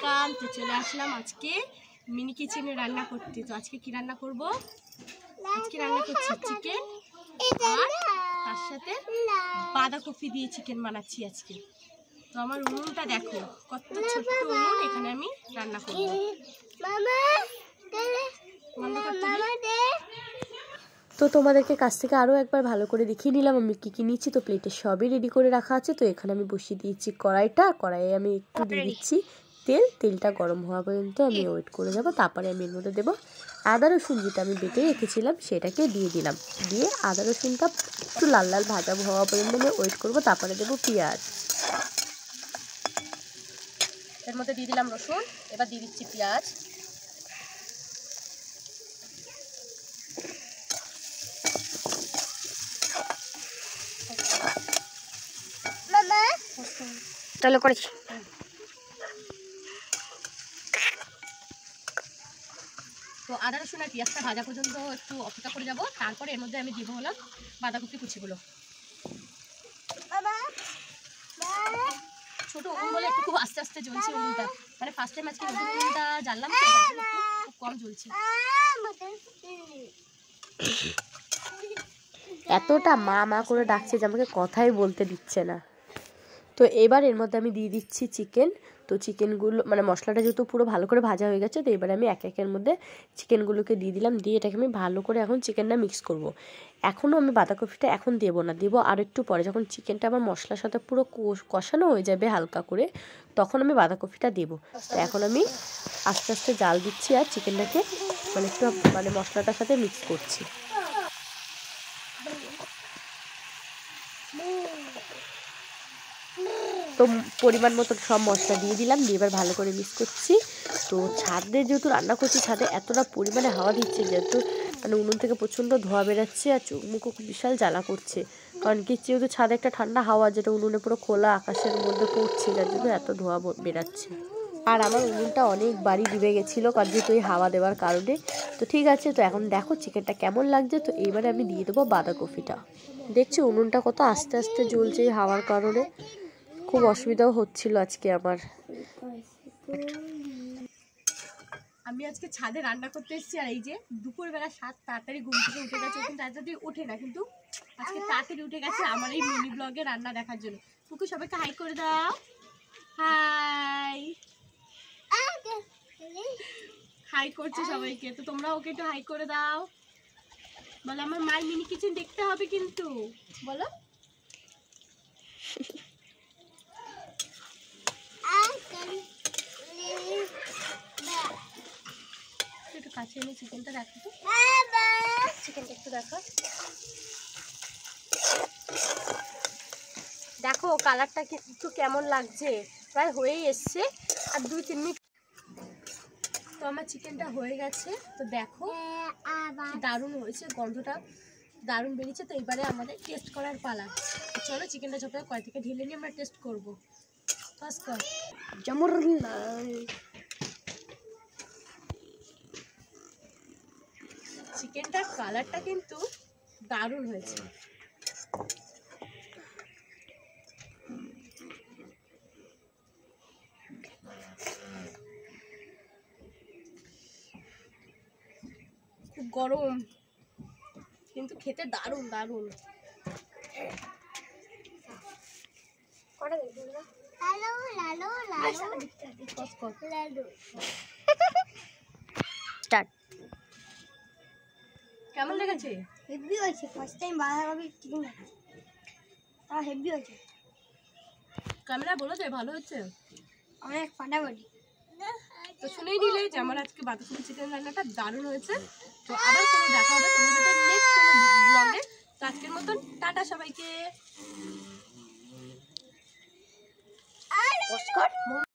Welcome. তো চলে আসলাম আজকে মিনি কিচেনে রান্না করতে। তো আজকে কি রান্না করব? আজকে রান্না করছি চিকেন, আর তার সাথে বাঁধাকপি দিয়ে চিকেন বানাচ্ছি আজকে। তো আমার উনুনটা দেখো, কত ছোট্ট উনুন, এখানে আমি রান্না করব। তো তোমাদেরকে কাছ থেকে আরও একবার ভালো করে দেখিয়ে নিলাম আমি কী কী নিচ্ছি। তো প্লেটে সবই রেডি করে রাখা আছে। তো এখানে আমি বসিয়ে দিয়েছি কড়াইয়ে আমি একটু দিয়ে দিচ্ছি তেলটা গরম হওয়া পর্যন্ত আমি ওয়েট করে যাব। তারপরে আমি এর মধ্যে দেবো আদা রসুন, যেটা আমি বেটে রেখেছিলাম সেটাকে দিয়ে দিলাম। দিয়ে আদা রসুনটা একটু লাল লাল ভাজা হওয়া পর্যন্ত আমি ওয়েট করব। তারপরে দেবো পেঁয়াজ, এর মধ্যে দিয়ে দিলাম রসুন। এবার দিয়ে দিচ্ছি পেঁয়াজ। চলো করেছি। তো আদা রসুন আর পেঁয়াজটা ভাজা পর্যন্ত একটু অপেক্ষা করে যাব। তারপরে এর মধ্যে আমি দিব হলো বাঁধাকপি কুচিগুলো। ছোট উনুন বলে একটু খুব আস্তে আস্তে জ্বলছে উনুনটা, মানে ফার্স্ট টাইম আজকে নতুন উনুনটা জ্বাললাম, তো খুব কম জ্বলছে। এতটা মা মা করে ডাকছে যে আমাকে কথাই বলতে দিচ্ছে না। তো এবার এর মধ্যে আমি দিয়ে দিচ্ছি চিকেন। তো চিকেনগুলো মানে মশলাটা যেহেতু পুরো ভালো করে ভাজা হয়ে গেছে, তো এবার আমি এক একের মধ্যে চিকেনগুলোকে দিয়ে দিলাম। দিয়ে এটাকে আমি ভালো করে এখন চিকেনটা মিক্স করব। এখনও আমি বাঁধাকপিটা এখন দেবো না, দেবো আর একটু পরে, যখন চিকেনটা আমার মশলার সাথে পুরো কষানো হয়ে যাবে হালকা করে, তখন আমি বাঁধাকপিটা দেবো। তো এখন আমি আস্তে আস্তে জাল দিচ্ছি আর চিকেনটাকে মানে একটু মানে মশলাটার সাথে মিক্স করছি। তো পরিমাণ মতো সব মশলা দিয়ে দিলাম, দিয়ে এবার ভালো করে মিক্স করছি। তো ছাদে যেহেতু রান্না করছি, ছাদে এতটা পরিমাণে হাওয়া দিচ্ছে, যেহেতু মানে উনুন থেকে প্রচণ্ড ধোঁয়া বেরাচ্ছে আর চোখ মুখও বিশাল জ্বালা করছে। কারণ কি, যেহেতু ছাদে একটা ঠান্ডা হাওয়া, যেটা উনুনে পুরো খোলা আকাশের মধ্যে পড়ছে, যার জন্য এত ধোঁয়া বেরাচ্ছে। আর আমার উনুনটা অনেক বাড়ি ডুবে গেছিলো, কারণ যেহেতু এই হাওয়া দেওয়ার কারণে। তো ঠিক আছে, তো এখন দেখো চিকেনটা কেমন লাগছে। তো এইবারে আমি দিয়ে দেবো বাঁধাকপিটা। দেখছি উনুনটা কত আস্তে আস্তে জ্বলছে এই হাওয়ার কারণে, খুব অসুবিধাও হচ্ছিল আজকে আমার। আমি আজকে ছাদে রান্না করতে এসেছি, আর এই যে দুপুরবেলা তাড়াতাড়ি ঘুম থেকে উঠে গেছে, কিন্তু তাড়াতাড়ি ওঠে না, কিন্তু আজকে তাড়াতাড়ি উঠে গেছে আমার এই মিনি ব্লগে রান্না দেখার জন্য। কুকু সবাইকে হাই করে দাও। হাই হাই করছে সবাইকে, তো তোমরা ওকে একটু হাই করে দাও। বলো আমার মায়ের মিনি কিচেন দেখতে হবে কিন্তু, বলো। একটু কাছে এনে চিকেনটা দেখো, তো চিকেনটা একটু দেখো, দেখো কালারটা একটু কেমন লাগছে, প্রায় হয়েই এসছে, আর 2-3 মিনিট। তো আমার চিকেনটা হয়ে গেছে, তো দেখো দারুণ হয়েছে, গন্ধটা দারুণ বেরিয়েছে। তো এবারে আমাদের টেস্ট করার পালা। চলো চিকেনটা ঝোপে কড়াই থেকে ঢেলে নিয়ে আমরা টেস্ট করবো। ফার্স্ট কর যেমন চিকেনটার কালারটা কিন্তু দারুণ হয়েছে। খুব গরম, কিন্তু খেতে দারুণ দারুণ। কেমন লেগেছে? হেভি হয়েছে, ফার্স্ট টাইম বাঁধাকপি চিকেন খাচ্ছি, আর হেভি হয়েছে। ক্যামেরা বলো যে ভালো হচ্ছে, অনেক ফাটাফাটি। তো শুনেই নিলে যে আমার আজকে বাঁধাকপি চিকেন রান্নাটা দারুণ হয়েছে। তো আবার কোনো দেখা হবে তোমার সাথে নেক্সট কোনো ব্লগে। তো আজকের মতন টাটা সবাইকে।